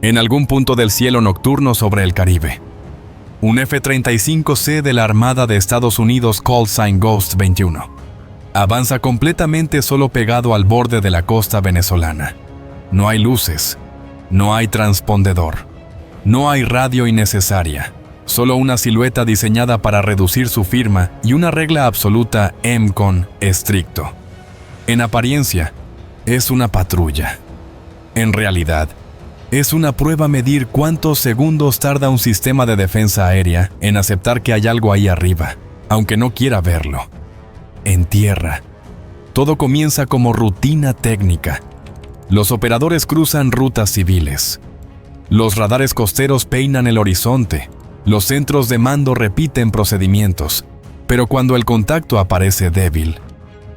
en algún punto del cielo nocturno sobre el Caribe. Un F-35C de la Armada de Estados Unidos Call Sign Ghost 21 avanza completamente solo pegado al borde de la costa venezolana. No hay luces, no hay transpondedor, no hay radio innecesaria, solo una silueta diseñada para reducir su firma y una regla absoluta EMCON estricto. En apariencia, es una patrulla. En realidad, es una prueba medir cuántos segundos tarda un sistema de defensa aérea en aceptar que hay algo ahí arriba, aunque no quiera verlo. En tierra, todo comienza como rutina técnica. Los operadores cruzan rutas civiles. Los radares costeros peinan el horizonte. Los centros de mando repiten procedimientos. Pero cuando el contacto aparece débil,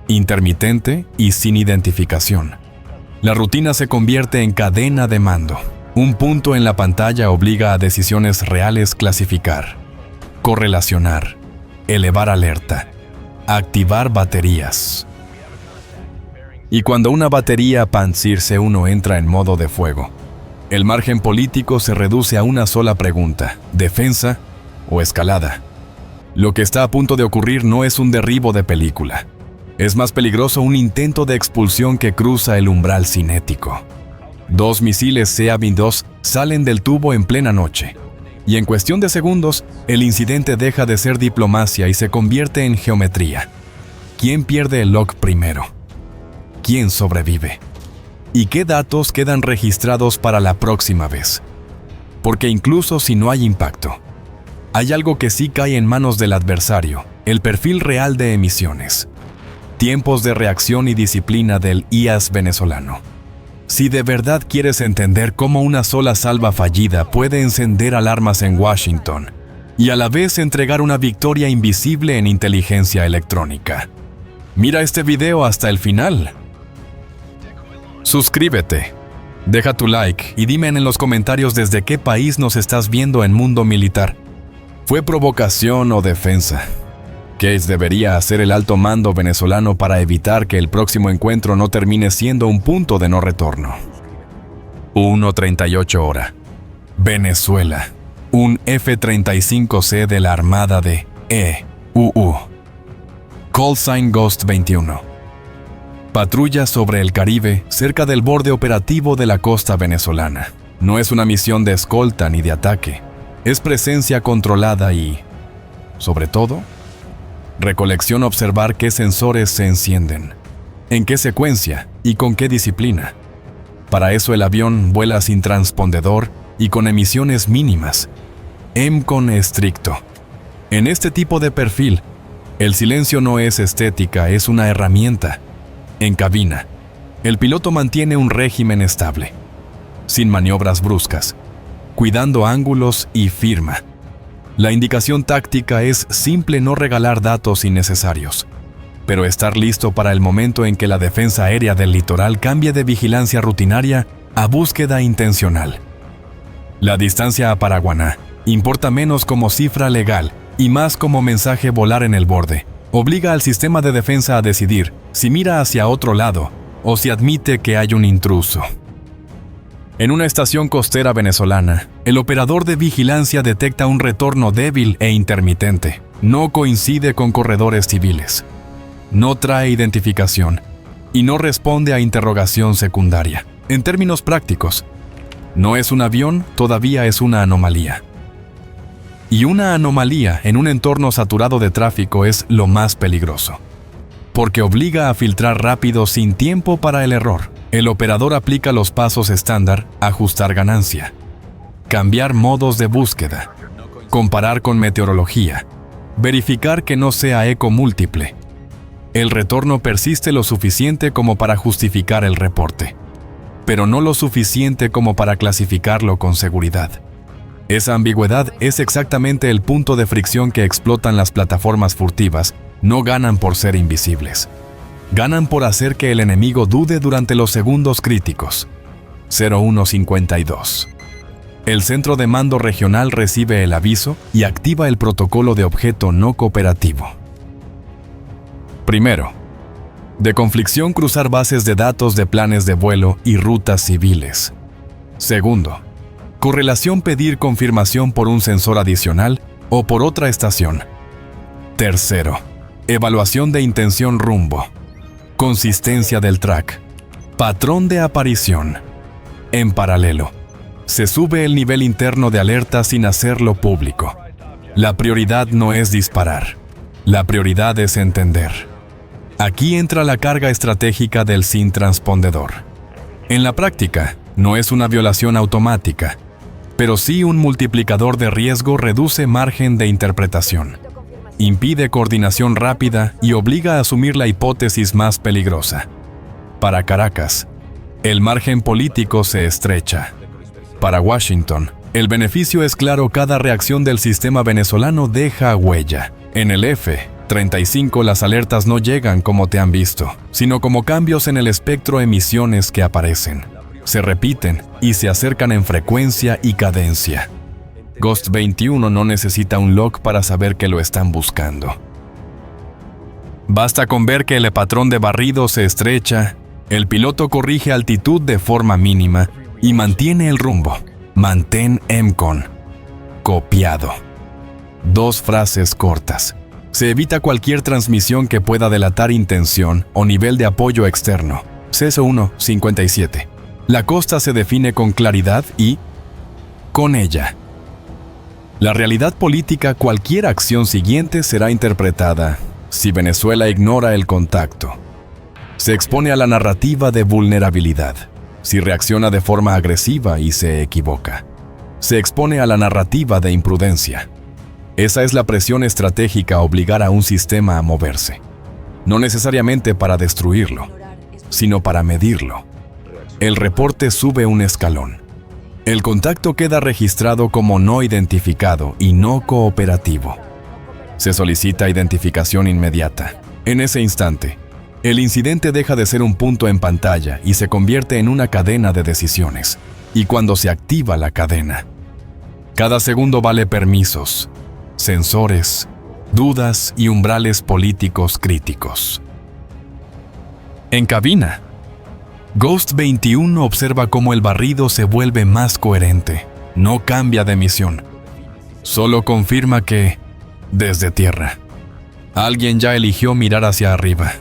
intermitente y sin identificación, la rutina se convierte en cadena de mando. Un punto en la pantalla obliga a decisiones reales: clasificar, correlacionar, elevar alerta, activar baterías. Y cuando una batería Pantsir C1 entra en modo de fuego, el margen político se reduce a una sola pregunta: ¿defensa o escalada? Lo que está a punto de ocurrir no es un derribo de película. Es más peligroso un intento de expulsión que cruza el umbral cinético. 2 misiles CA-22 salen del tubo en plena noche. Y en cuestión de segundos, el incidente deja de ser diplomacia y se convierte en geometría. ¿Quién pierde el log primero? ¿Quién sobrevive? ¿Y qué datos quedan registrados para la próxima vez? Porque incluso si no hay impacto, hay algo que sí cae en manos del adversario: el perfil real de emisiones, tiempos de reacción y disciplina del IAS venezolano. Si de verdad quieres entender cómo una sola salva fallida puede encender alarmas en Washington y a la vez entregar una victoria invisible en inteligencia electrónica, mira este video hasta el final. Suscríbete, deja tu like y dime en los comentarios desde qué país nos estás viendo en Mundo Militar. ¿Fue provocación o defensa? ¿Qué debería hacer el alto mando venezolano para evitar que el próximo encuentro no termine siendo un punto de no retorno? 1:38 hora. Venezuela. Un F-35C de la Armada de EUU. Call Sign Ghost 21. Patrulla sobre el Caribe, cerca del borde operativo de la costa venezolana. No es una misión de escolta ni de ataque. Es presencia controlada y, sobre todo, recolección: observar qué sensores se encienden, en qué secuencia y con qué disciplina. Para eso el avión vuela sin transpondedor y con emisiones mínimas. EMCON estricto. En este tipo de perfil, el silencio no es estética, es una herramienta. En cabina, el piloto mantiene un régimen estable, sin maniobras bruscas, cuidando ángulos y firma. La indicación táctica es simple: no regalar datos innecesarios, pero estar listo para el momento en que la defensa aérea del litoral cambie de vigilancia rutinaria a búsqueda intencional. La distancia a Paraguaná importa menos como cifra legal y más como mensaje: volar en el borde. Obliga al sistema de defensa a decidir si mira hacia otro lado o si admite que hay un intruso. En una estación costera venezolana, el operador de vigilancia detecta un retorno débil e intermitente. No coincide con corredores civiles. No trae identificación y no responde a interrogación secundaria. En términos prácticos, no es un avión, todavía es una anomalía. Y una anomalía en un entorno saturado de tráfico es lo más peligroso, porque obliga a filtrar rápido sin tiempo para el error. El operador aplica los pasos estándar: ajustar ganancia, cambiar modos de búsqueda, comparar con meteorología, verificar que no sea eco múltiple. El retorno persiste lo suficiente como para justificar el reporte, pero no lo suficiente como para clasificarlo con seguridad. Esa ambigüedad es exactamente el punto de fricción que explotan las plataformas furtivas. No ganan por ser invisibles. Ganan por hacer que el enemigo dude durante los segundos críticos. 0152. El centro de mando regional recibe el aviso y activa el protocolo de objeto no cooperativo. Primero, de conflicción: cruzar bases de datos de planes de vuelo y rutas civiles. Segundo, Correlación: pedir confirmación por un sensor adicional o por otra estación. Tercero, evaluación de intención rumbo. Consistencia del track. Patrón de aparición. En paralelo, se sube el nivel interno de alerta sin hacerlo público. La prioridad no es disparar. La prioridad es entender. Aquí entra la carga estratégica del SYN transpondedor. En la práctica, no es una violación automática, pero sí un multiplicador de riesgo. Reduce margen de interpretación, impide coordinación rápida y obliga a asumir la hipótesis más peligrosa. Para Caracas, el margen político se estrecha. Para Washington, el beneficio es claro: cada reacción del sistema venezolano deja huella. En el F-35 las alertas no llegan como te han visto, sino como cambios en el espectro emisiones que aparecen, se repiten y se acercan en frecuencia y cadencia. Ghost 21 no necesita un log para saber que lo están buscando. Basta con ver que el patrón de barrido se estrecha, el piloto corrige altitud de forma mínima y mantiene el rumbo. Mantén MCON. Copiado. 2 frases cortas. Se evita cualquier transmisión que pueda delatar intención o nivel de apoyo externo. CS1 57. La costa se define con claridad y con ella. La realidad política: cualquier acción siguiente será interpretada. Si Venezuela ignora el contacto, se expone a la narrativa de vulnerabilidad. Si reacciona de forma agresiva y se equivoca, se expone a la narrativa de imprudencia. Esa es la presión estratégica: obligar a un sistema a moverse. No necesariamente para destruirlo, sino para medirlo. El reporte sube un escalón. El contacto queda registrado como no identificado y no cooperativo. Se solicita identificación inmediata. En ese instante, el incidente deja de ser un punto en pantalla y se convierte en una cadena de decisiones. Y cuando se activa la cadena, cada segundo vale permisos, sensores, dudas y umbrales políticos críticos. En cabina, Ghost 21 observa cómo el barrido se vuelve más coherente. No cambia de misión. Solo confirma que, desde tierra, alguien ya eligió mirar hacia arriba.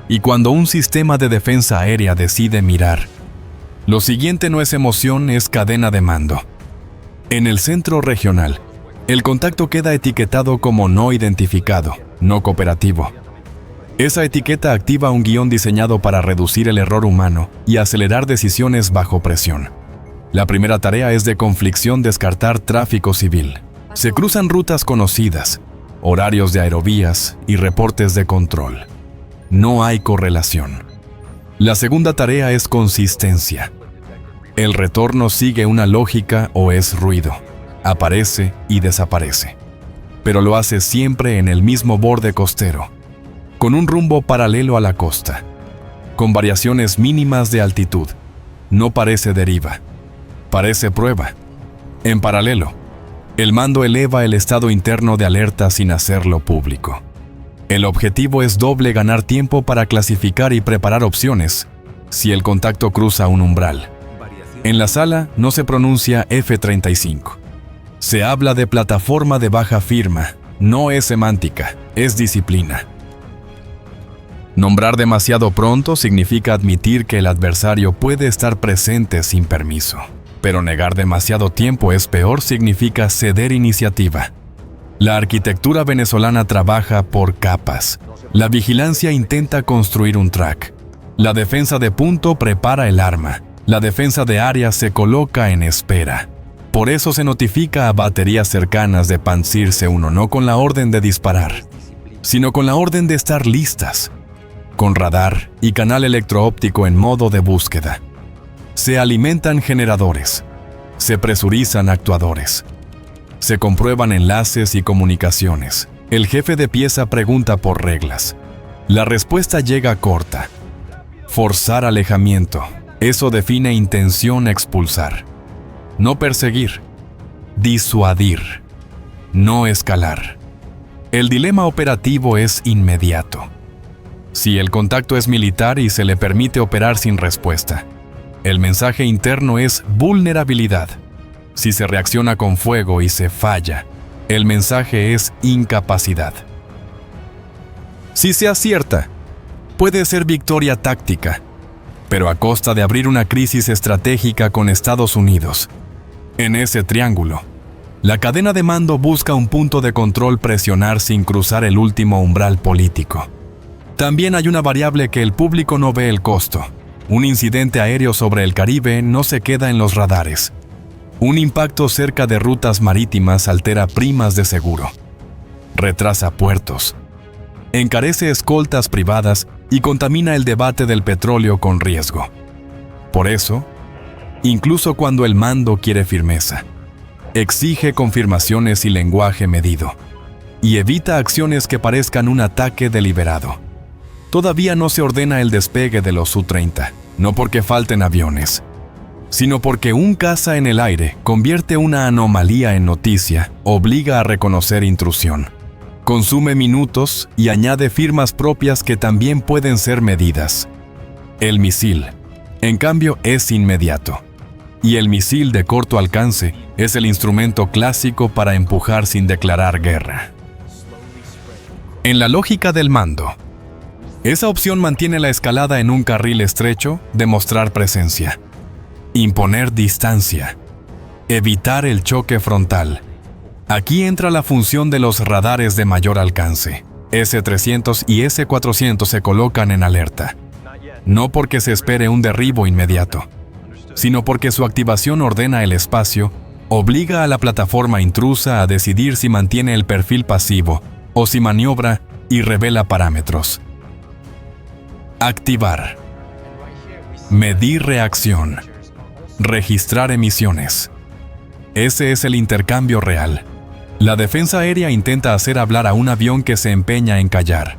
Y cuando un sistema de defensa aérea decide mirar, lo siguiente no es emoción, es cadena de mando. En el centro regional, el contacto queda etiquetado como no identificado, no cooperativo. Esa etiqueta activa un guión diseñado para reducir el error humano y acelerar decisiones bajo presión. La primera tarea es de conflicción: descartar tráfico civil. Se cruzan rutas conocidas, horarios de aerovías y reportes de control. No hay correlación. La segunda tarea es consistencia. El retorno sigue una lógica o es ruido. Aparece y desaparece. Pero lo hace siempre en el mismo borde costero, con un rumbo paralelo a la costa, con variaciones mínimas de altitud. No parece deriva, parece prueba. En paralelo, el mando eleva el estado interno de alerta sin hacerlo público. El objetivo es doble: ganar tiempo para clasificar y preparar opciones si el contacto cruza un umbral. En la sala no se pronuncia F-35. Se habla de plataforma de baja firma. No es semántica, es disciplina. Nombrar demasiado pronto significa admitir que el adversario puede estar presente sin permiso. Pero negar demasiado tiempo es peor, significa ceder iniciativa. La arquitectura venezolana trabaja por capas. La vigilancia intenta construir un track. La defensa de punto prepara el arma. La defensa de área se coloca en espera. Por eso se notifica a baterías cercanas de Panzir C1 no con la orden de disparar, sino con la orden de estar listas, con radar y canal electroóptico en modo de búsqueda. Se alimentan generadores, se presurizan actuadores, se comprueban enlaces y comunicaciones. El jefe de pieza pregunta por reglas. La respuesta llega corta. Forzar alejamiento. Eso define intención: expulsar. No perseguir. Disuadir. No escalar. El dilema operativo es inmediato. Si el contacto es militar y se le permite operar sin respuesta, el mensaje interno es vulnerabilidad. Si se reacciona con fuego y se falla, el mensaje es incapacidad. Si se acierta, puede ser victoria táctica, pero a costa de abrir una crisis estratégica con Estados Unidos. En ese triángulo, la cadena de mando busca un punto de control presionar sin cruzar el último umbral político. También hay una variable que el público no ve el costo. Un incidente aéreo sobre el Caribe no se queda en los radares. Un impacto cerca de rutas marítimas altera primas de seguro, retrasa puertos, encarece escoltas privadas y contamina el debate del petróleo con riesgo. Por eso, incluso cuando el mando quiere firmeza, exige confirmaciones y lenguaje medido, y evita acciones que parezcan un ataque deliberado. Todavía no se ordena el despegue de los Su-30, no porque falten aviones, sino porque un caza en el aire convierte una anomalía en noticia, obliga a reconocer intrusión, consume minutos y añade firmas propias que también pueden ser medidas. El misil, en cambio, es inmediato, y el misil de corto alcance es el instrumento clásico para empujar sin declarar guerra. En la lógica del mando, esa opción mantiene la escalada en un carril estrecho de mostrar presencia, imponer distancia, evitar el choque frontal. Aquí entra la función de los radares de mayor alcance. S-300 y S-400 se colocan en alerta, no porque se espere un derribo inmediato, sino porque su activación ordena el espacio, obliga a la plataforma intrusa a decidir si mantiene el perfil pasivo o si maniobra y revela parámetros. Activar. Medir reacción. Registrar emisiones. Ese es el intercambio real. La defensa aérea intenta hacer hablar a un avión que se empeña en callar,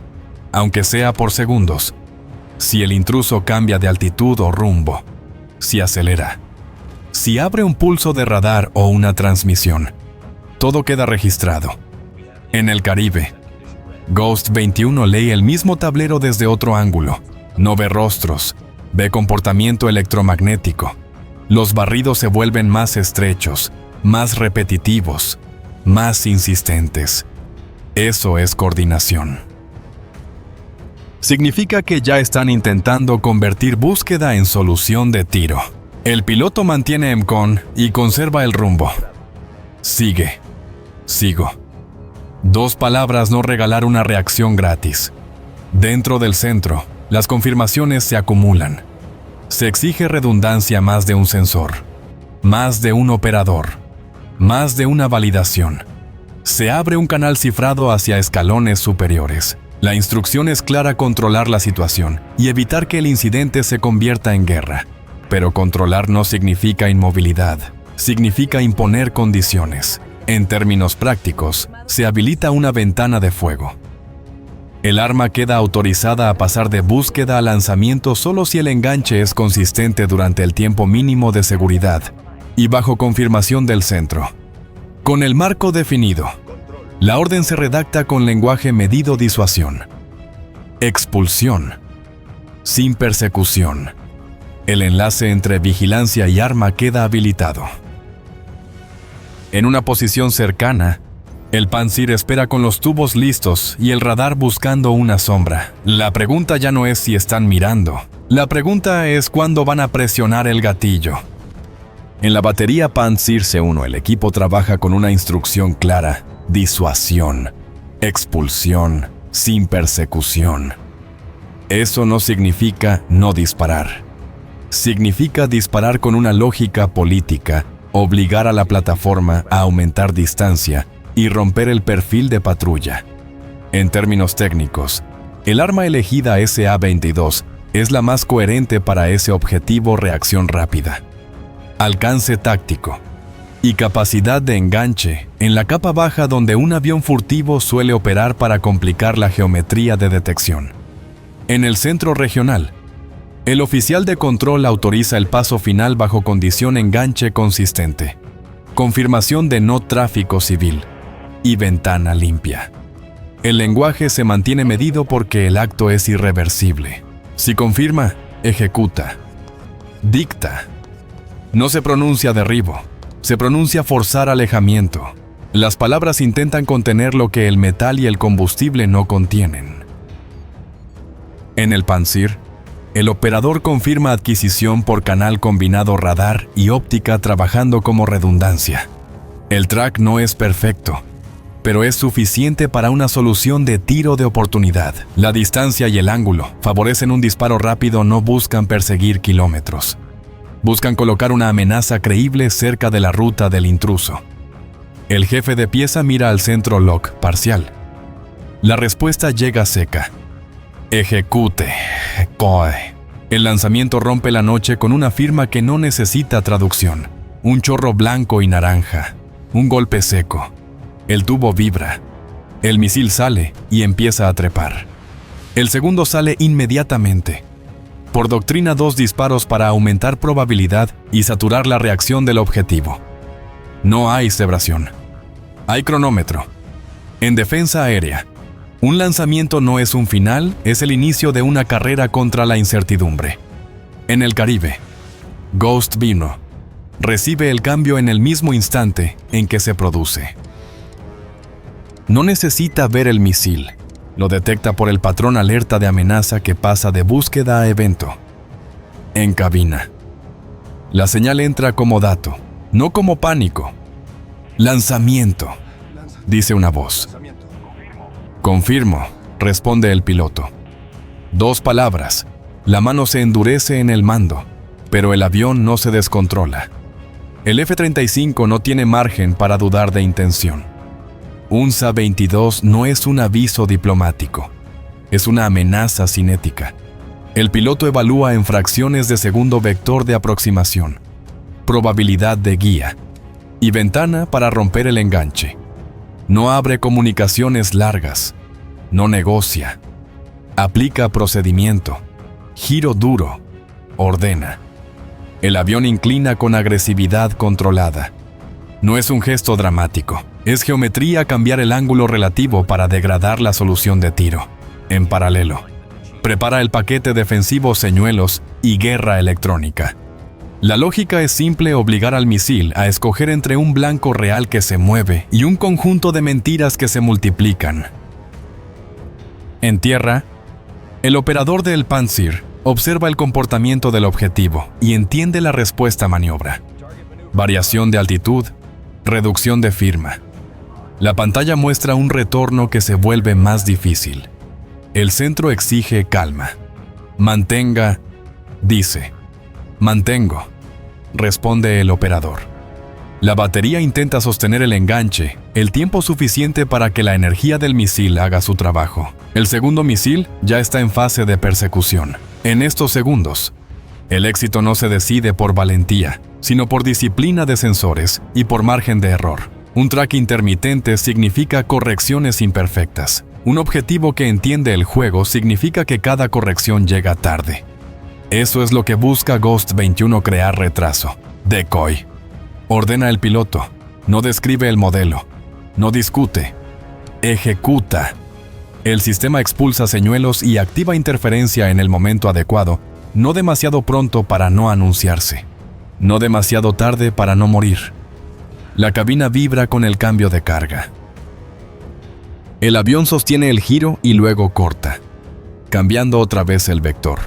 aunque sea por segundos. Si el intruso cambia de altitud o rumbo, si acelera, si abre un pulso de radar o una transmisión, todo queda registrado. En el Caribe, Ghost 21 lee el mismo tablero desde otro ángulo. No ve rostros, ve comportamiento electromagnético. Los barridos se vuelven más estrechos, más repetitivos, más insistentes. Eso es coordinación. Significa que ya están intentando convertir búsqueda en solución de tiro. El piloto mantiene EMCON y conserva el rumbo. Sigue. Sigo. 2 palabras no regalar una reacción gratis. Dentro del centro, las confirmaciones se acumulan. Se exige redundancia más de un sensor, más de un operador, más de una validación. Se abre un canal cifrado hacia escalones superiores. La instrucción es clara: controlar la situación y evitar que el incidente se convierta en guerra. Pero controlar no significa inmovilidad, significa imponer condiciones. En términos prácticos, se habilita una ventana de fuego. El arma queda autorizada a pasar de búsqueda a lanzamiento solo si el enganche es consistente durante el tiempo mínimo de seguridad y bajo confirmación del centro. Con el marco definido, la orden se redacta con lenguaje medido: disuasión, expulsión, sin persecución. El enlace entre vigilancia y arma queda habilitado. En una posición cercana, el Panzir espera con los tubos listos y el radar buscando una sombra. La pregunta ya no es si están mirando. La pregunta es cuándo van a presionar el gatillo. En la batería Panzir C1 el equipo trabaja con una instrucción clara: disuasión, expulsión, sin persecución. Eso no significa no disparar. Significa disparar con una lógica política, obligar a la plataforma a aumentar distancia y romper el perfil de patrulla. En términos técnicos, el arma elegida SA-22 es la más coherente para ese objetivo: reacción rápida, alcance táctico y capacidad de enganche en la capa baja donde un avión furtivo suele operar para complicar la geometría de detección. En el centro regional, el oficial de control autoriza el paso final bajo condición enganche consistente, confirmación de no tráfico civil y ventana limpia. El lenguaje se mantiene medido porque el acto es irreversible. Si confirma, ejecuta, dicta. No se pronuncia derribo, Se pronuncia forzar alejamiento. Las palabras intentan contener lo que el metal y el combustible no contienen. En el Pantsir, el operador confirma adquisición por canal combinado radar y óptica trabajando como redundancia. El track no es perfecto, pero es suficiente para una solución de tiro de oportunidad. La distancia y el ángulo favorecen un disparo rápido, no buscan perseguir kilómetros. Buscan colocar una amenaza creíble cerca de la ruta del intruso. El jefe de pieza mira al centro lock parcial. La respuesta llega seca. Ejecute. Coe. El lanzamiento rompe la noche con una firma que no necesita traducción. Un chorro blanco y naranja. Un golpe seco. El tubo vibra. El misil sale y empieza a trepar. El segundo sale inmediatamente. Por doctrina, 2 disparos para aumentar probabilidad y saturar la reacción del objetivo. No hay cebración. Hay cronómetro. En defensa aérea, un lanzamiento no es un final, es el inicio de una carrera contra la incertidumbre. En el Caribe, Ghost vino. Recibe el cambio en el mismo instante en que se produce. No necesita ver el misil. Lo detecta por el patrón alerta de amenaza que pasa de búsqueda a evento. En cabina. La señal entra como dato, no como pánico. Lanzamiento, dice una voz. Confirmo, responde el piloto. 2 palabras. La mano se endurece en el mando, pero el avión no se descontrola. El F-35 no tiene margen para dudar de intención. Un SA-22 no es un aviso diplomático, es una amenaza cinética. El piloto evalúa en fracciones de segundo vector de aproximación, probabilidad de guía y ventana para romper el enganche. No abre comunicaciones largas, no negocia, aplica procedimiento, giro duro, ordena. El avión inclina con agresividad controlada. No es un gesto dramático, es geometría cambiar el ángulo relativo para degradar la solución de tiro. En paralelo, prepara el paquete defensivo señuelos y guerra electrónica. La lógica es simple: obligar al misil a escoger entre un blanco real que se mueve y un conjunto de mentiras que se multiplican. En tierra, el operador del Pantsir observa el comportamiento del objetivo y entiende la respuesta a maniobra. Variación de altitud, reducción de firma. La pantalla muestra un retorno que se vuelve más difícil. El centro exige calma. Mantenga, dice. Mantengo, responde el operador. La batería intenta sostener el enganche, el tiempo suficiente para que la energía del misil haga su trabajo. El segundo misil ya está en fase de persecución. En estos segundos, el éxito no se decide por valentía, sino por disciplina de sensores y por margen de error. Un track intermitente significa correcciones imperfectas. Un objetivo que entiende el juego significa que cada corrección llega tarde. Eso es lo que busca Ghost 21: crear retraso. Decoy. Ordena el piloto. No describe el modelo. No discute. Ejecuta. El sistema expulsa señuelos y activa interferencia en el momento adecuado, no demasiado pronto para no anunciarse. No demasiado tarde para no morir. La cabina vibra con el cambio de carga. El avión sostiene el giro y luego corta, cambiando otra vez el vector.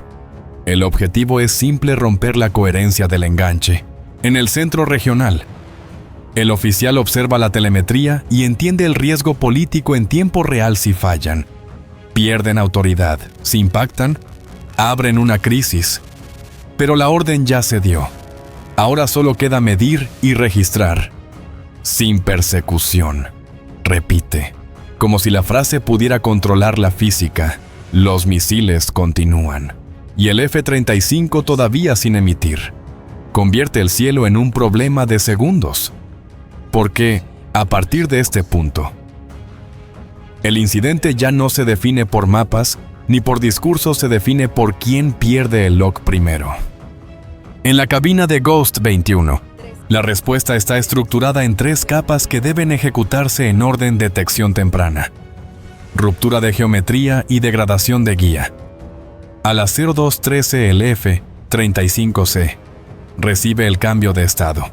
El objetivo es simple: romper la coherencia del enganche. En el centro regional, el oficial observa la telemetría y entiende el riesgo político en tiempo real si fallan. Pierden autoridad, si impactan, abren una crisis. Pero la orden ya se dio. Ahora solo queda medir y registrar. Sin persecución. Repite, como si la frase pudiera controlar la física. Los misiles continúan. Y el F-35 todavía sin emitir. Convierte el cielo en un problema de segundos. Porque, a partir de este punto, el incidente ya no se define por mapas, ni por discursos, se define por quién pierde el lock primero. En la cabina de Ghost 21, la respuesta está estructurada en 3 capas que deben ejecutarse en orden: detección temprana, ruptura de geometría y degradación de guía. A las 02:13 el F-35C recibe el cambio de estado.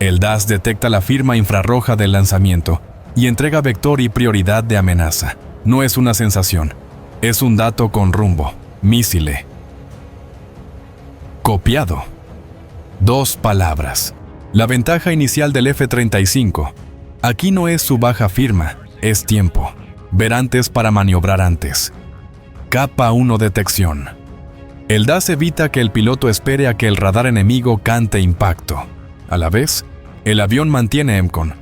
El DAS detecta la firma infrarroja del lanzamiento y entrega vector y prioridad de amenaza. No es una sensación, es un dato con rumbo. Mísile. Copiado. 2 palabras. La ventaja inicial del F-35. Aquí no es su baja firma, es tiempo. Ver antes para maniobrar antes. Capa 1 detección. El DAS evita que el piloto espere a que el radar enemigo cante impacto. A la vez, el avión mantiene EMCON.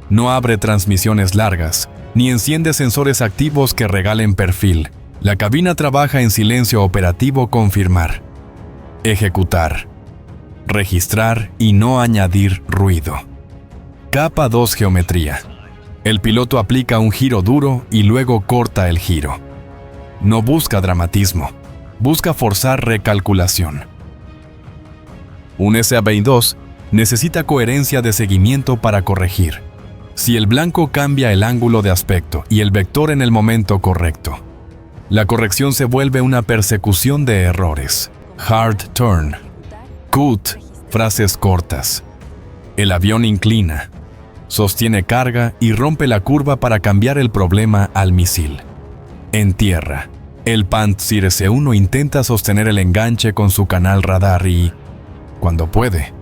No abre transmisiones largas, ni enciende sensores activos que regalen perfil. La cabina trabaja en silencio operativo. Confirmar. Ejecutar. Registrar y no añadir ruido. Capa 2 geometría. El piloto aplica un giro duro y luego corta el giro. No busca dramatismo, busca forzar recalculación. Un SA-22 necesita coherencia de seguimiento para corregir. Si el blanco cambia el ángulo de aspecto y el vector en el momento correcto, la corrección se vuelve una persecución de errores. Hard turn. CUT, frases cortas. El avión inclina, sostiene carga y rompe la curva para cambiar el problema al misil. En tierra, el Pantsir S1 intenta sostener el enganche con su canal radar y, cuando puede,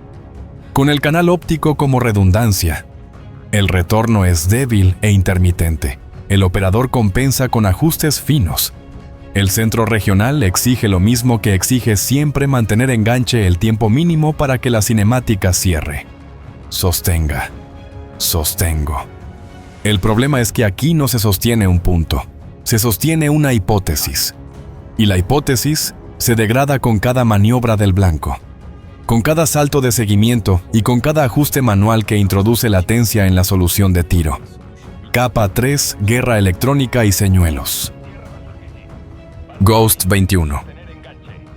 con el canal óptico como redundancia. El retorno es débil e intermitente. El operador compensa con ajustes finos. El centro regional exige lo mismo que exige siempre mantener enganche el tiempo mínimo para que la cinemática cierre. Sostenga. Sostengo. El problema es que aquí no se sostiene un punto, se sostiene una hipótesis. Y la hipótesis se degrada con cada maniobra del blanco, con cada salto de seguimiento y con cada ajuste manual que introduce latencia en la solución de tiro. Capa 3, guerra electrónica y señuelos. Ghost 21.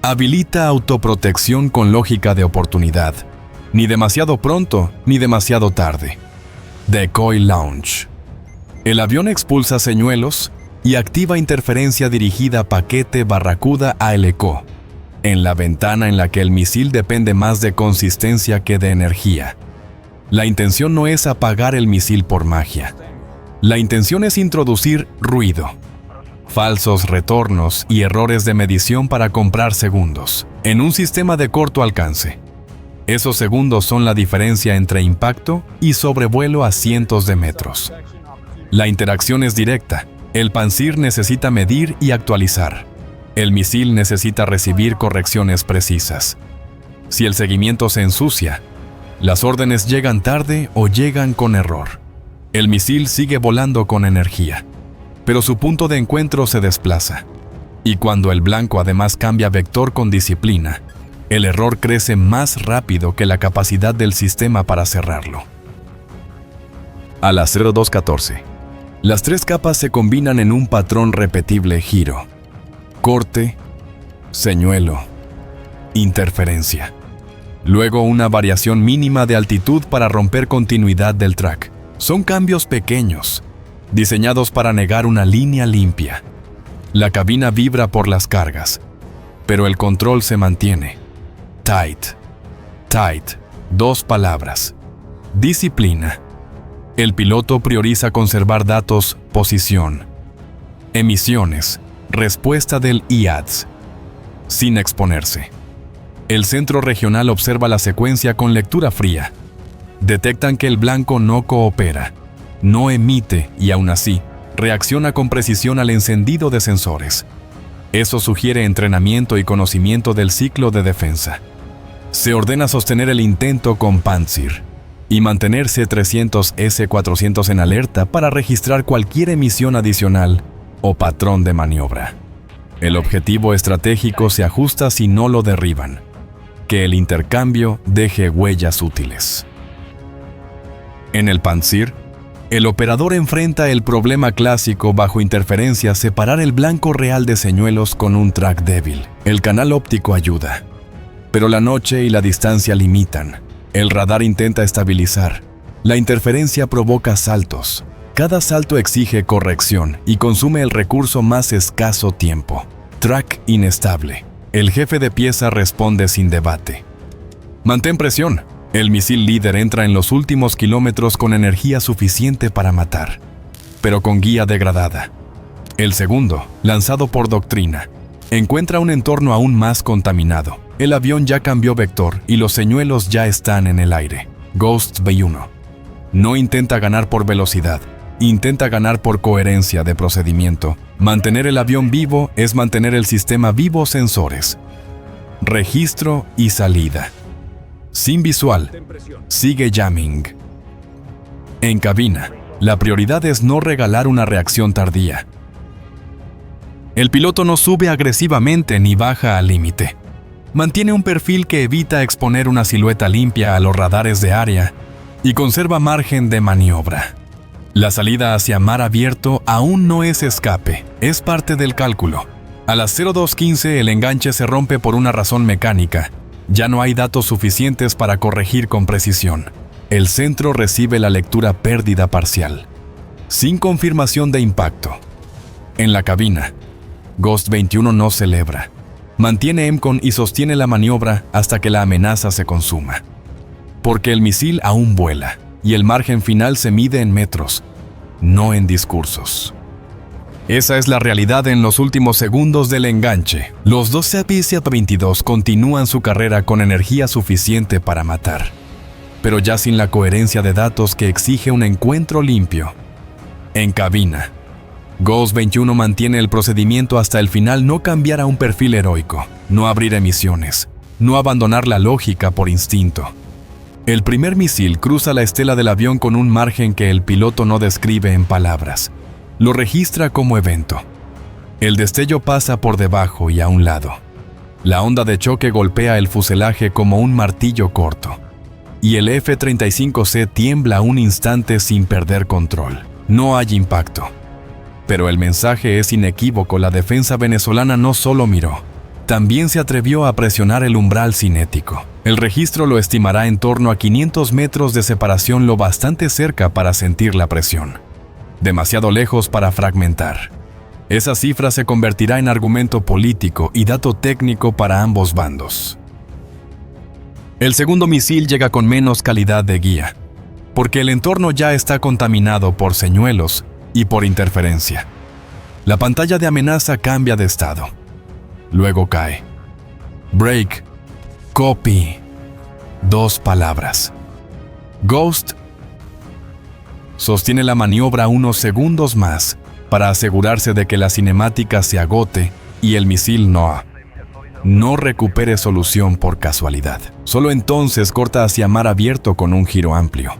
Habilita autoprotección con lógica de oportunidad. Ni demasiado pronto, ni demasiado tarde. Decoy Launch. El avión expulsa señuelos y activa interferencia dirigida paquete Barracuda ALCO, en la ventana en la que el misil depende más de consistencia que de energía. La intención no es apagar el misil por magia. La intención es introducir ruido, falsos retornos y errores de medición para comprar segundos en un sistema de corto alcance. Esos segundos son la diferencia entre impacto y sobrevuelo a cientos de metros. La interacción es directa. El Pantsir necesita medir y actualizar. El misil necesita recibir correcciones precisas. Si el seguimiento se ensucia, las órdenes llegan tarde o llegan con error. El misil sigue volando con energía, pero su punto de encuentro se desplaza. Y cuando el blanco además cambia vector con disciplina, el error crece más rápido que la capacidad del sistema para cerrarlo. A las 02:14, las 3 capas se combinan en un patrón repetible: giro, corte, señuelo, interferencia. Luego una variación mínima de altitud para romper continuidad del track. Son cambios pequeños, diseñados para negar una línea limpia. La cabina vibra por las cargas, pero el control se mantiene. Tight. Tight. 2 palabras. Disciplina. El piloto prioriza conservar datos, posición, emisiones, respuesta del IADS, sin exponerse. El centro regional observa la secuencia con lectura fría. Detectan que el blanco no coopera, no emite y aún así reacciona con precisión al encendido de sensores. Eso sugiere entrenamiento y conocimiento del ciclo de defensa. Se ordena sostener el intento con Pantsir y mantenerse 300 S-400 en alerta para registrar cualquier emisión adicional o patrón de maniobra. El objetivo estratégico se ajusta si no lo derriban. Que el intercambio deje huellas útiles. En el Pantsir, el operador enfrenta el problema clásico bajo interferencia: separar el blanco real de señuelos con un track débil. El canal óptico ayuda, pero la noche y la distancia limitan. El radar intenta estabilizar. La interferencia provoca saltos. Cada salto exige corrección y consume el recurso más escaso: tiempo. Track inestable. El jefe de pieza responde sin debate. Mantén presión. El misil líder entra en los últimos kilómetros con energía suficiente para matar, pero con guía degradada. El segundo, lanzado por Doctrina, encuentra un entorno aún más contaminado. El avión ya cambió vector y los señuelos ya están en el aire. Ghost 21 no intenta ganar por velocidad, intenta ganar por coherencia de procedimiento. Mantener el avión vivo es mantener el sistema vivo. Sensores, registro y salida. Sin visual, sigue jamming. En cabina, la prioridad es no regalar una reacción tardía. El piloto no sube agresivamente ni baja al límite. Mantiene un perfil que evita exponer una silueta limpia a los radares de área y conserva margen de maniobra. La salida hacia mar abierto aún no es escape, es parte del cálculo. A las 02:15 el enganche se rompe por una razón mecánica. Ya no hay datos suficientes para corregir con precisión. El centro recibe la lectura pérdida parcial, sin confirmación de impacto. En la cabina, Ghost 21 no celebra. Mantiene EMCON y sostiene la maniobra hasta que la amenaza se consuma. Porque el misil aún vuela, y el margen final se mide en metros, no en discursos. Esa es la realidad en los últimos segundos del enganche. Los dos SEAP-22 continúan su carrera con energía suficiente para matar, pero ya sin la coherencia de datos que exige un encuentro limpio. En cabina, Ghost 21 mantiene el procedimiento hasta el final: no cambiar a un perfil heroico, no abrir emisiones, no abandonar la lógica por instinto. El primer misil cruza la estela del avión con un margen que el piloto no describe en palabras. Lo registra como evento. El destello pasa por debajo y a un lado. La onda de choque golpea el fuselaje como un martillo corto. Y el F-35C tiembla un instante sin perder control. No hay impacto. Pero el mensaje es inequívoco: la defensa venezolana no solo miró, también se atrevió a presionar el umbral cinético. El registro lo estimará en torno a 500 metros de separación, lo bastante cerca para sentir la presión, demasiado lejos para fragmentar. Esa cifra se convertirá en argumento político y dato técnico para ambos bandos. El segundo misil llega con menos calidad de guía, porque el entorno ya está contaminado por señuelos y por interferencia. La pantalla de amenaza cambia de estado. Luego cae. Break. Copy. 2 palabras. Ghost sostiene la maniobra unos segundos más para asegurarse de que la cinemática se agote y el misil no recupere solución por casualidad. Solo entonces corta hacia mar abierto con un giro amplio.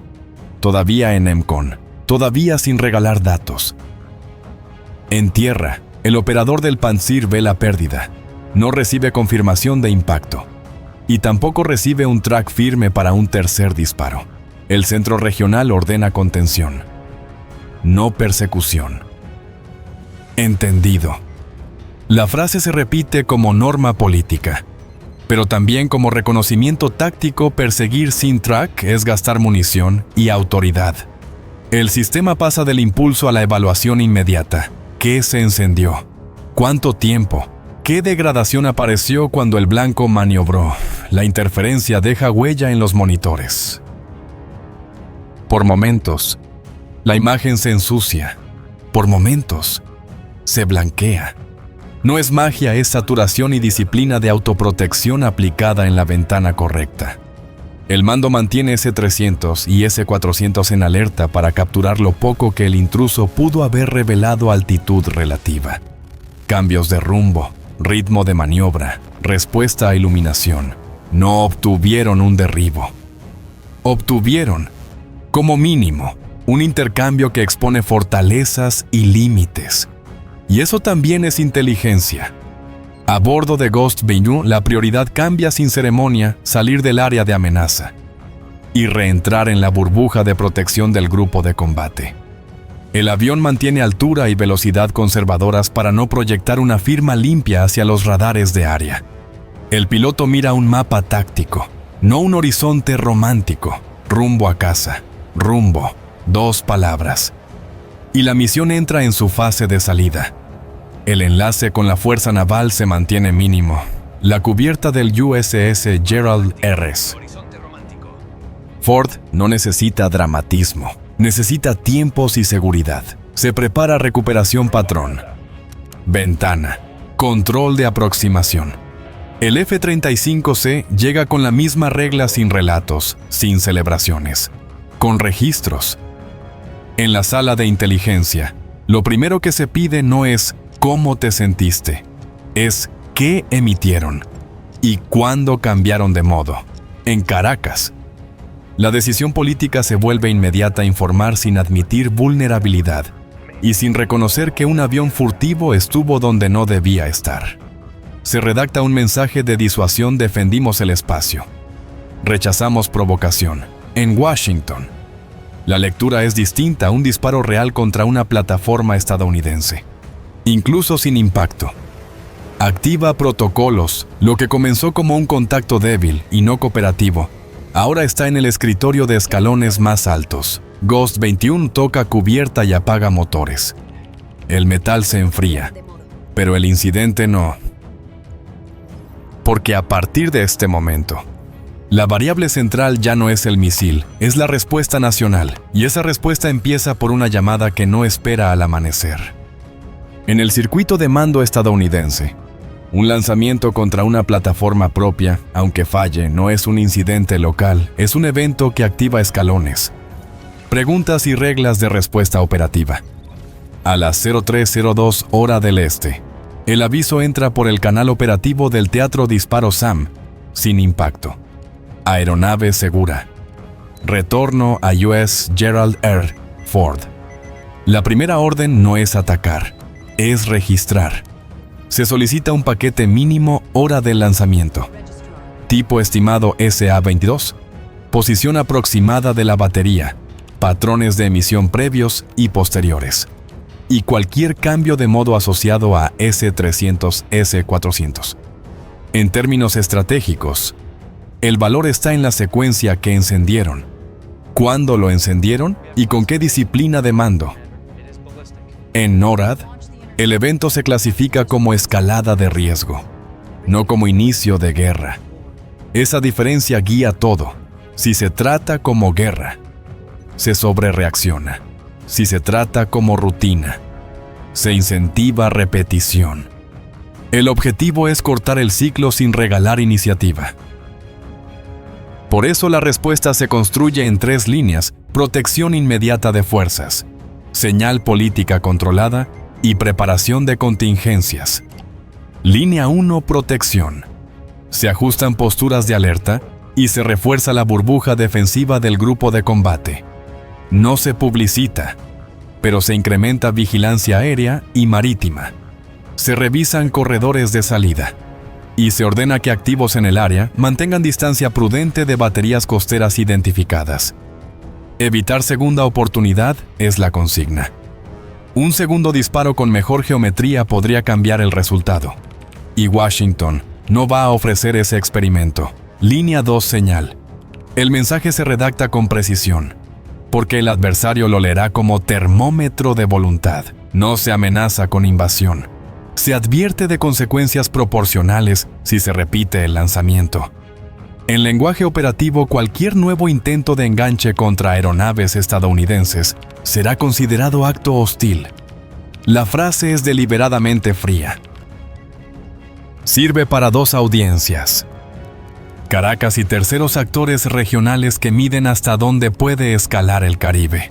Todavía en EMCON, todavía sin regalar datos. En tierra, el operador del Pantsir ve la pérdida. No recibe confirmación de impacto. Y tampoco recibe un track firme para un tercer disparo. El centro regional ordena contención, no persecución. Entendido. La frase se repite como norma política, pero también como reconocimiento táctico. Perseguir sin track es gastar munición y autoridad. El sistema pasa del impulso a la evaluación inmediata. ¿Qué se encendió? ¿Cuánto tiempo? ¿Qué degradación apareció cuando el blanco maniobró? La interferencia deja huella en los monitores. Por momentos, la imagen se ensucia. Por momentos, se blanquea. No es magia, es saturación y disciplina de autoprotección aplicada en la ventana correcta. El mando mantiene S-300 y S-400 en alerta para capturar lo poco que el intruso pudo haber revelado: altitud relativa, cambios de rumbo, ritmo de maniobra, respuesta a iluminación. No obtuvieron un derribo. Obtuvieron, como mínimo, un intercambio que expone fortalezas y límites. Y eso también es inteligencia. A bordo de Ghost 21, la prioridad cambia sin ceremonia: salir del área de amenaza y reentrar en la burbuja de protección del grupo de combate. El avión mantiene altura y velocidad conservadoras para no proyectar una firma limpia hacia los radares de área. El piloto mira un mapa táctico, no un horizonte romántico. Rumbo a casa. Rumbo. 2 palabras. Y la misión entra en su fase de salida. El enlace con la fuerza naval se mantiene mínimo. La cubierta del USS Gerald R. Ford no necesita dramatismo, necesita tiempos y seguridad. Se prepara recuperación patrón. Ventana. Control de aproximación. El F-35C llega con la misma regla sin relatos, sin celebraciones, con registros. En la sala de inteligencia, lo primero que se pide no es cómo te sentiste, es qué emitieron y cuándo cambiaron de modo. En Caracas, la decisión política se vuelve inmediata a informar sin admitir vulnerabilidad y sin reconocer que un avión furtivo estuvo donde no debía estar. Se redacta un mensaje de disuasión: defendimos el espacio. Rechazamos provocación. En Washington, la lectura es distinta: un disparo real contra una plataforma estadounidense, incluso sin impacto. Activa protocolos. Lo que comenzó como un contacto débil y no cooperativo, ahora está en el escritorio de escalones más altos. Ghost 21 toca cubierta y apaga motores. El metal se enfría, pero el incidente no. Porque a partir de este momento, la variable central ya no es el misil, es la respuesta nacional, y esa respuesta empieza por una llamada que no espera al amanecer. En el circuito de mando estadounidense, un lanzamiento contra una plataforma propia, aunque falle, no es un incidente local, es un evento que activa escalones. Preguntas y reglas de respuesta operativa. A las 03:02 hora del este, el aviso entra por el canal operativo del Teatro Disparo SAM, sin impacto. Aeronave segura. Retorno a US Gerald R. Ford. La primera orden no es atacar, es registrar. Se solicita un paquete mínimo hora del lanzamiento. Tipo estimado SA-22. Posición aproximada de la batería. Patrones de emisión previos y posteriores. Y cualquier cambio de modo asociado a S-300, S-400. En términos estratégicos, el valor está en la secuencia que encendieron, cuándo lo encendieron y con qué disciplina de mando. En NORAD, el evento se clasifica como escalada de riesgo, no como inicio de guerra. Esa diferencia guía todo. Si se trata como guerra, se sobrereacciona. Si se trata como rutina, se incentiva repetición. El objetivo es cortar el ciclo sin regalar iniciativa. Por eso la respuesta se construye en 3 líneas: protección inmediata de fuerzas, señal política controlada y preparación de contingencias. Línea 1: protección. Se ajustan posturas de alerta y se refuerza la burbuja defensiva del grupo de combate. No se publicita, pero se incrementa vigilancia aérea y marítima. Se revisan corredores de salida y se ordena que activos en el área mantengan distancia prudente de baterías costeras identificadas. Evitar segunda oportunidad es la consigna. Un segundo disparo con mejor geometría podría cambiar el resultado. Y Washington no va a ofrecer ese experimento. Línea 2: señal. El mensaje se redacta con precisión, porque el adversario lo leerá como termómetro de voluntad. No se amenaza con invasión. Se advierte de consecuencias proporcionales si se repite el lanzamiento. En lenguaje operativo, cualquier nuevo intento de enganche contra aeronaves estadounidenses será considerado acto hostil. La frase es deliberadamente fría. Sirve para 2 audiencias: Caracas y terceros actores regionales que miden hasta dónde puede escalar el Caribe.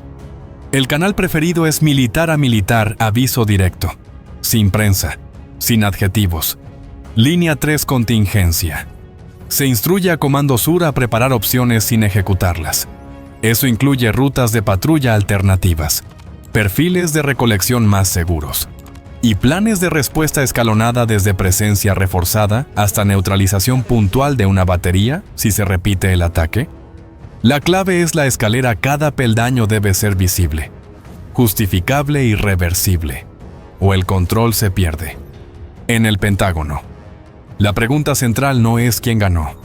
El canal preferido es militar a militar, aviso directo, sin prensa, sin adjetivos. Línea 3: contingencia. Se instruye a Comando Sur a preparar opciones sin ejecutarlas. Eso incluye rutas de patrulla alternativas, perfiles de recolección más seguros y planes de respuesta escalonada desde presencia reforzada hasta neutralización puntual de una batería si se repite el ataque. La clave es la escalera: cada peldaño debe ser visible, justificable y reversible, o el control se pierde. En el Pentágono, la pregunta central no es quién ganó,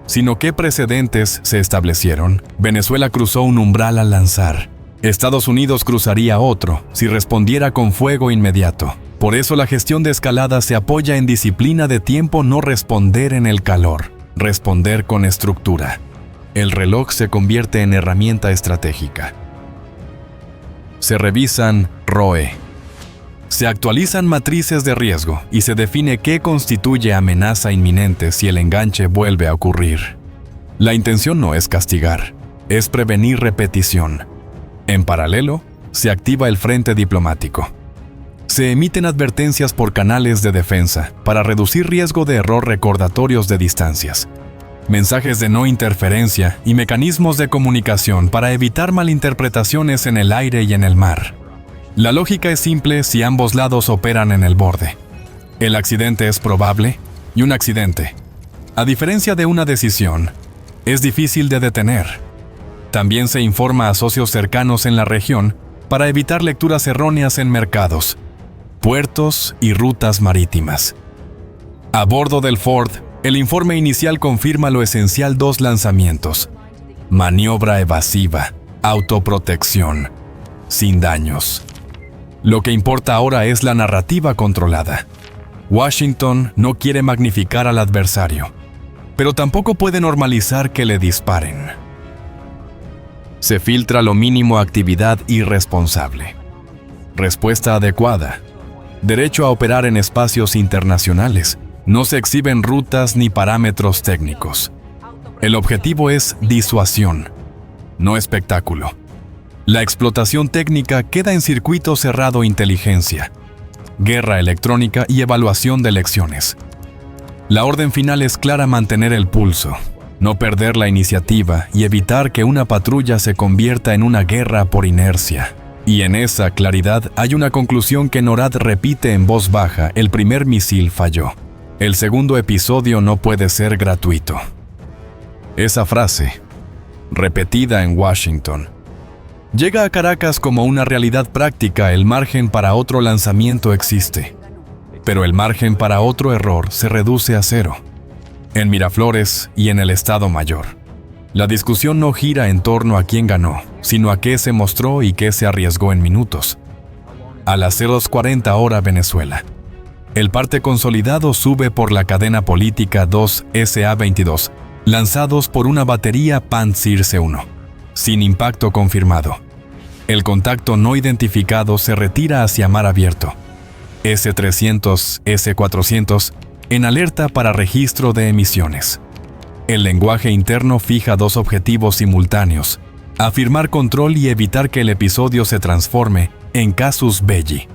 sino qué precedentes se establecieron. Venezuela cruzó un umbral al lanzar. Estados Unidos cruzaría otro si respondiera con fuego inmediato. Por eso la gestión de escalada se apoya en disciplina de tiempo, no responder en el calor, responder con estructura. El reloj se convierte en herramienta estratégica. Se revisan ROE. Se actualizan matrices de riesgo y se define qué constituye amenaza inminente si el enganche vuelve a ocurrir. La intención no es castigar, es prevenir repetición. En paralelo, se activa el frente diplomático. Se emiten advertencias por canales de defensa para reducir riesgo de error, recordatorios de distancias, mensajes de no interferencia y mecanismos de comunicación para evitar malinterpretaciones en el aire y en el mar. La lógica es simple si ambos lados operan en el borde. El accidente es probable y un accidente, a diferencia de una decisión, es difícil de detener. También se informa a socios cercanos en la región para evitar lecturas erróneas en mercados, puertos y rutas marítimas. A bordo del Ford, el informe inicial confirma lo esencial: 2 lanzamientos. Maniobra evasiva, autoprotección, sin daños. Lo que importa ahora es la narrativa controlada. Washington no quiere magnificar al adversario, pero tampoco puede normalizar que le disparen. Se filtra lo mínimo: actividad irresponsable. Respuesta adecuada. Derecho a operar en espacios internacionales. No se exhiben rutas ni parámetros técnicos. El objetivo es disuasión, no espectáculo. La explotación técnica queda en circuito cerrado: inteligencia, guerra electrónica y evaluación de lecciones. La orden final es clara: mantener el pulso, no perder la iniciativa y evitar que una patrulla se convierta en una guerra por inercia. Y en esa claridad hay una conclusión que NORAD repite en voz baja: el primer misil falló. El segundo episodio no puede ser gratuito. Esa frase, repetida en Washington, llega a Caracas como una realidad práctica. El margen para otro lanzamiento existe, pero el margen para otro error se reduce a 0. En Miraflores y en el Estado Mayor, la discusión no gira en torno a quién ganó, sino a qué se mostró y qué se arriesgó en minutos. A las 02:40 hora Venezuela, el parte consolidado sube por la cadena política 2 SA-22, lanzados por una batería Pantsir-C1, sin impacto confirmado. El contacto no identificado se retira hacia mar abierto. S-300, S-400, en alerta para registro de emisiones. El lenguaje interno fija 2 objetivos simultáneos: afirmar control y evitar que el episodio se transforme en casus belli.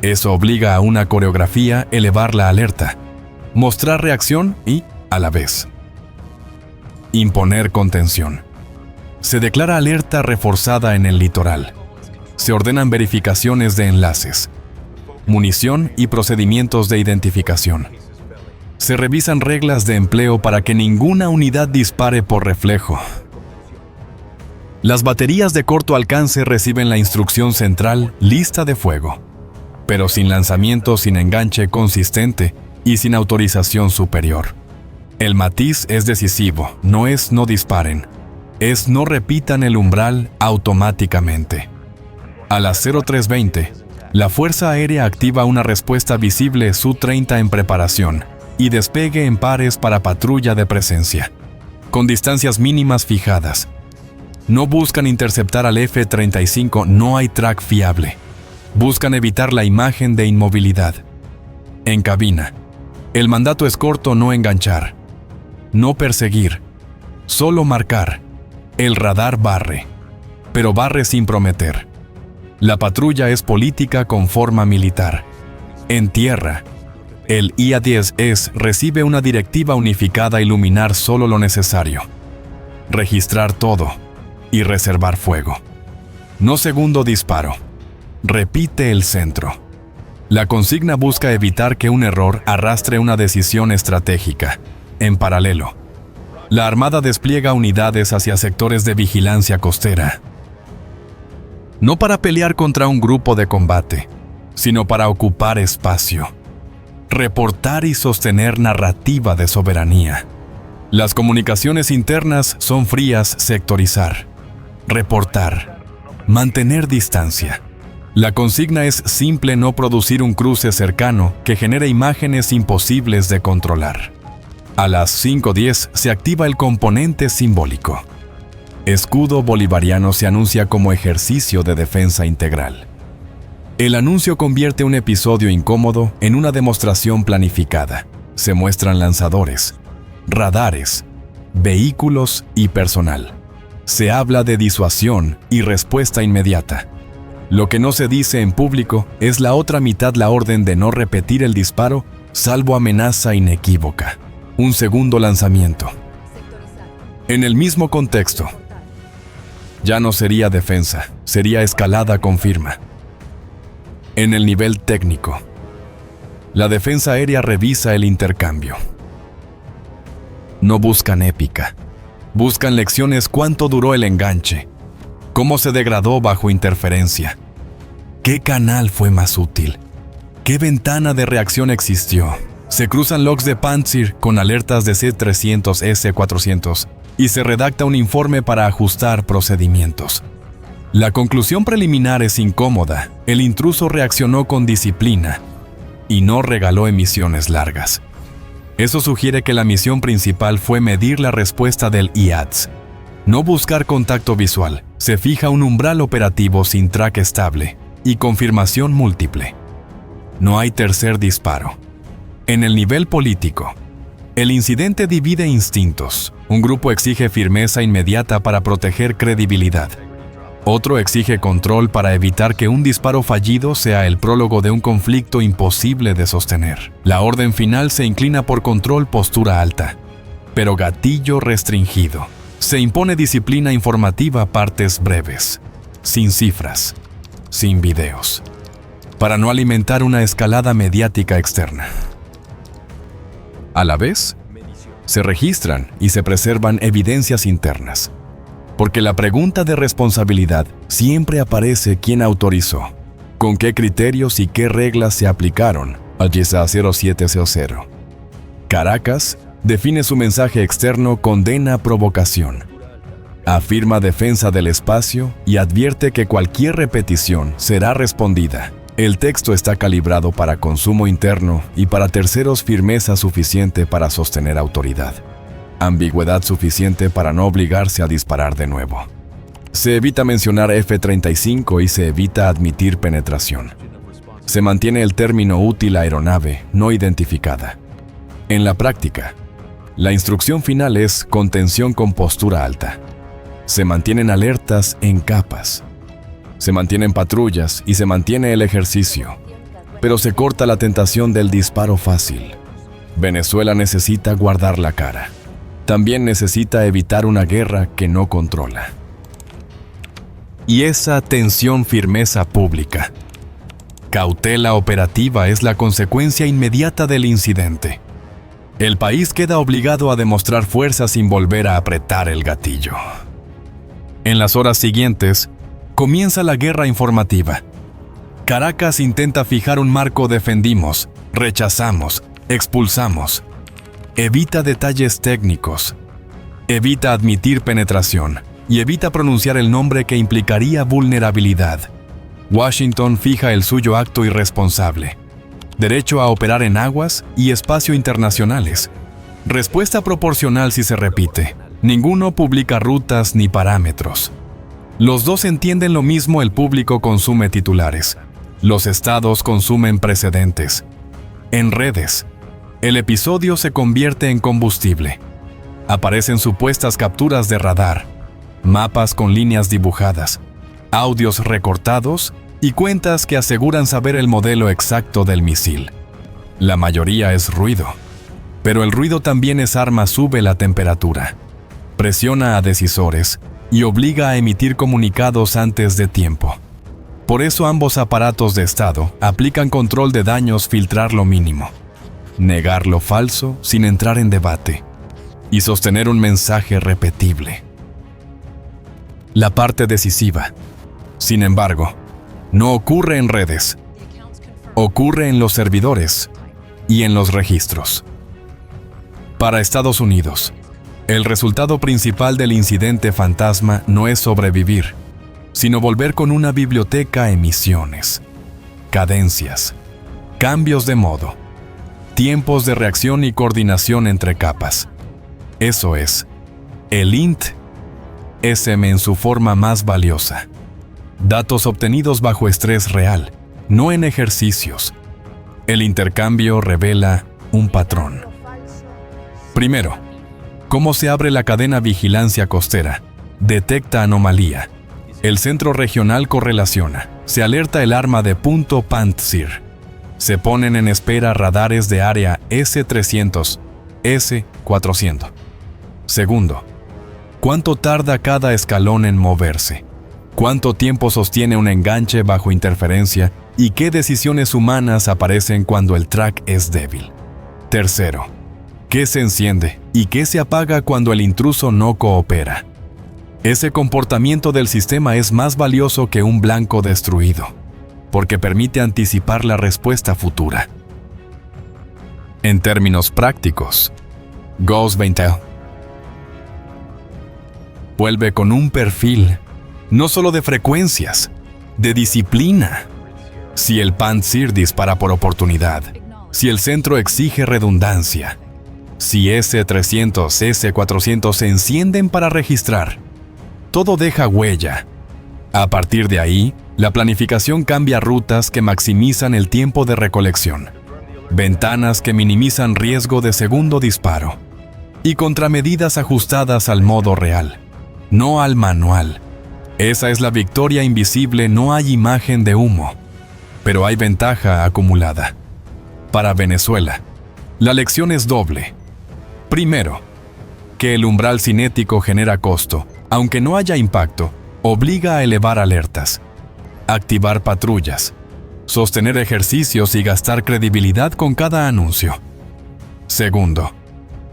Eso obliga a una coreografía: elevar la alerta, mostrar reacción y, a la vez, imponer contención. Se declara alerta reforzada en el litoral. Se ordenan verificaciones de enlaces, munición y procedimientos de identificación. Se revisan reglas de empleo para que ninguna unidad dispare por reflejo. Las baterías de corto alcance reciben la instrucción central: lista de fuego, pero sin lanzamiento, sin enganche consistente y sin autorización superior. El matiz es decisivo: no es no disparen, es no repitan el umbral automáticamente. A las 03:20, la Fuerza Aérea activa una respuesta visible Su-30 en preparación y despegue en pares para patrulla de presencia, con distancias mínimas fijadas. No buscan interceptar al F-35, no hay track fiable. Buscan evitar la imagen de inmovilidad. En cabina, el mandato es corto: no enganchar, no perseguir, solo marcar. El radar barre, pero barre sin prometer. La patrulla es política con forma militar. En tierra, el IA-10S recibe una directiva unificada: iluminar solo lo necesario, registrar todo y reservar fuego. No segundo disparo. Repite el centro. La consigna busca evitar que un error arrastre una decisión estratégica. En paralelo, la Armada despliega unidades hacia sectores de vigilancia costera. No para pelear contra un grupo de combate, sino para ocupar espacio, reportar y sostener narrativa de soberanía. Las comunicaciones internas son frías: sectorizar, reportar, mantener distancia. La consigna es simple: no producir un cruce cercano que genere imágenes imposibles de controlar. A las 5:10 se activa el componente simbólico. Escudo bolivariano se anuncia como ejercicio de defensa integral. El anuncio convierte un episodio incómodo en una demostración planificada. Se muestran lanzadores, radares, vehículos y personal. Se habla de disuasión y respuesta inmediata. Lo que no se dice en público es la otra mitad, la orden de no repetir el disparo, salvo amenaza inequívoca. Un segundo lanzamiento. En el mismo contexto. Ya no sería defensa, sería escalada, confirma. En el nivel técnico. La defensa aérea revisa el intercambio. No buscan épica. Buscan lecciones: cuánto duró el enganche, cómo se degradó bajo interferencia, qué canal fue más útil, qué ventana de reacción existió. Se cruzan logs de Pantsir con alertas de C-300, S-400 y se redacta un informe para ajustar procedimientos. La conclusión preliminar es incómoda. El intruso reaccionó con disciplina y no regaló emisiones largas. Eso sugiere que la misión principal fue medir la respuesta del IATS. No buscar contacto visual. Se fija un umbral operativo sin track estable y confirmación múltiple. No hay tercer disparo. En el nivel político, el incidente divide instintos. Un grupo exige firmeza inmediata para proteger credibilidad. Otro exige control para evitar que un disparo fallido sea el prólogo de un conflicto imposible de sostener. La orden final se inclina por control, postura alta, pero gatillo restringido. Se impone disciplina informativa, partes breves, sin cifras, sin videos, para no alimentar una escalada mediática externa. A la vez, se registran y se preservan evidencias internas, porque la pregunta de responsabilidad siempre aparece: ¿quién autorizó? ¿Con qué criterios y qué reglas se aplicaron al GISA 0700? Caracas define su mensaje externo: condena provocación, afirma defensa del espacio y advierte que cualquier repetición será respondida. El texto está calibrado para consumo interno y para terceros: firmeza suficiente para sostener autoridad, ambigüedad suficiente para no obligarse a disparar de nuevo. Se evita mencionar F-35 y se evita admitir penetración. Se mantiene el término útil aeronave no identificada. En la práctica, la instrucción final es contención con postura alta. Se mantienen alertas en capas. Se mantienen patrullas y se mantiene el ejercicio, pero se corta la tentación del disparo fácil. Venezuela necesita guardar la cara. También necesita evitar una guerra que no controla. Y esa tensión, firmeza pública, cautela operativa es la consecuencia inmediata del incidente. El país queda obligado a demostrar fuerza sin volver a apretar el gatillo. En las horas siguientes, comienza la guerra informativa. Caracas intenta fijar un marco: defendimos, rechazamos, expulsamos. Evita detalles técnicos. Evita admitir penetración y evita pronunciar el nombre que implicaría vulnerabilidad. Washington fija el suyo acto irresponsable: derecho a operar en aguas y espacio internacionales. Respuesta proporcional si se repite. Ninguno publica rutas ni parámetros. Los dos entienden lo mismo: el público consume titulares. Los estados consumen precedentes. En redes, el episodio se convierte en combustible. Aparecen supuestas capturas de radar, mapas con líneas dibujadas, audios recortados y cuentas que aseguran saber el modelo exacto del misil. La mayoría es ruido, pero el ruido también es arma: sube la temperatura, presiona a decisores y obliga a emitir comunicados antes de tiempo. Por eso ambos aparatos de Estado aplican control de daños: filtrar lo mínimo, negar lo falso sin entrar en debate y sostener un mensaje repetible. La parte decisiva, sin embargo, no ocurre en redes, ocurre en los servidores y en los registros. Para Estados Unidos, el resultado principal del incidente fantasma no es sobrevivir, sino volver con una biblioteca: emisiones, cadencias, cambios de modo, tiempos de reacción y coordinación entre capas. Eso es, el int-SM en su forma más valiosa. Datos obtenidos bajo estrés real, no en ejercicios. El intercambio revela un patrón. Primero, ¿cómo se abre la cadena vigilancia costera? Detecta anomalía. El centro regional correlaciona. Se alerta el arma de punto Pantsir. Se ponen en espera radares de área S300, S400. Segundo, ¿cuánto tarda cada escalón en moverse? ¿Cuánto tiempo sostiene un enganche bajo interferencia? ¿Y qué decisiones humanas aparecen cuando el track es débil? Tercero, ¿qué se enciende y qué se apaga cuando el intruso no coopera? Ese comportamiento del sistema es más valioso que un blanco destruido, porque permite anticipar la respuesta futura. En términos prácticos, Ghost 20 vuelve con un perfil, no solo de frecuencias, de disciplina. Si el Pantsir dispara por oportunidad, si el centro exige redundancia, si S300, S400 se encienden para registrar, todo deja huella. A partir de ahí, la planificación cambia rutas que maximizan el tiempo de recolección, ventanas que minimizan riesgo de segundo disparo, y contramedidas ajustadas al modo real, no al manual. Esa es la victoria invisible, no hay imagen de humo, pero hay ventaja acumulada. Para Venezuela, la lección es doble. Primero, que el umbral cinético genera costo, aunque no haya impacto, obliga a elevar alertas, activar patrullas, sostener ejercicios y gastar credibilidad con cada anuncio. Segundo,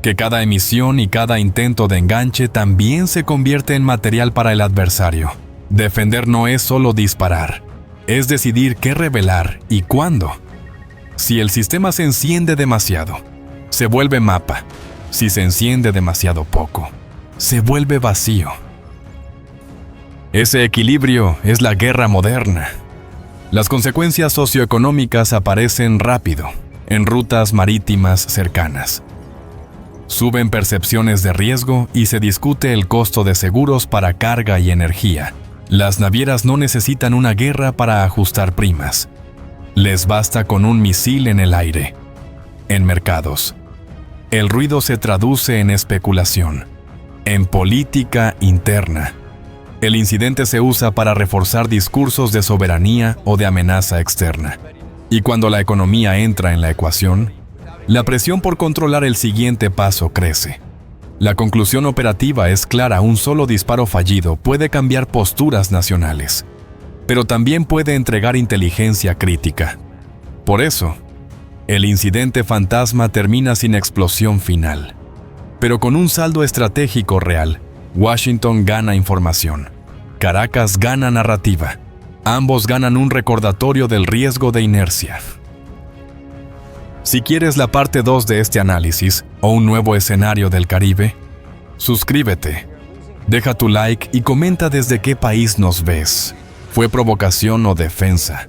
que cada emisión y cada intento de enganche también se convierte en material para el adversario. Defender no es solo disparar, es decidir qué revelar y cuándo. Si el sistema se enciende demasiado, se vuelve mapa. Si se enciende demasiado poco, se vuelve vacío. Ese equilibrio es la guerra moderna. Las consecuencias socioeconómicas aparecen rápido, en rutas marítimas cercanas. Suben percepciones de riesgo y se discute el costo de seguros para carga y energía. Las navieras no necesitan una guerra para ajustar primas. Les basta con un misil en el aire. En mercados, el ruido se traduce en especulación. En política interna, el incidente se usa para reforzar discursos de soberanía o de amenaza externa. Y cuando la economía entra en la ecuación, la presión por controlar el siguiente paso crece. La conclusión operativa es clara: un solo disparo fallido puede cambiar posturas nacionales, pero también puede entregar inteligencia crítica. Por eso, el incidente fantasma termina sin explosión final. Pero con un saldo estratégico real, Washington gana información. Caracas gana narrativa. Ambos ganan un recordatorio del riesgo de inercia. Si quieres la parte 2 de este análisis o un nuevo escenario del Caribe, suscríbete, deja tu like y comenta desde qué país nos ves. ¿Fue provocación o defensa?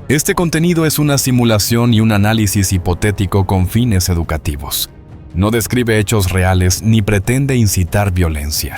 Este contenido es una simulación y un análisis hipotético con fines educativos. No describe hechos reales ni pretende incitar violencia.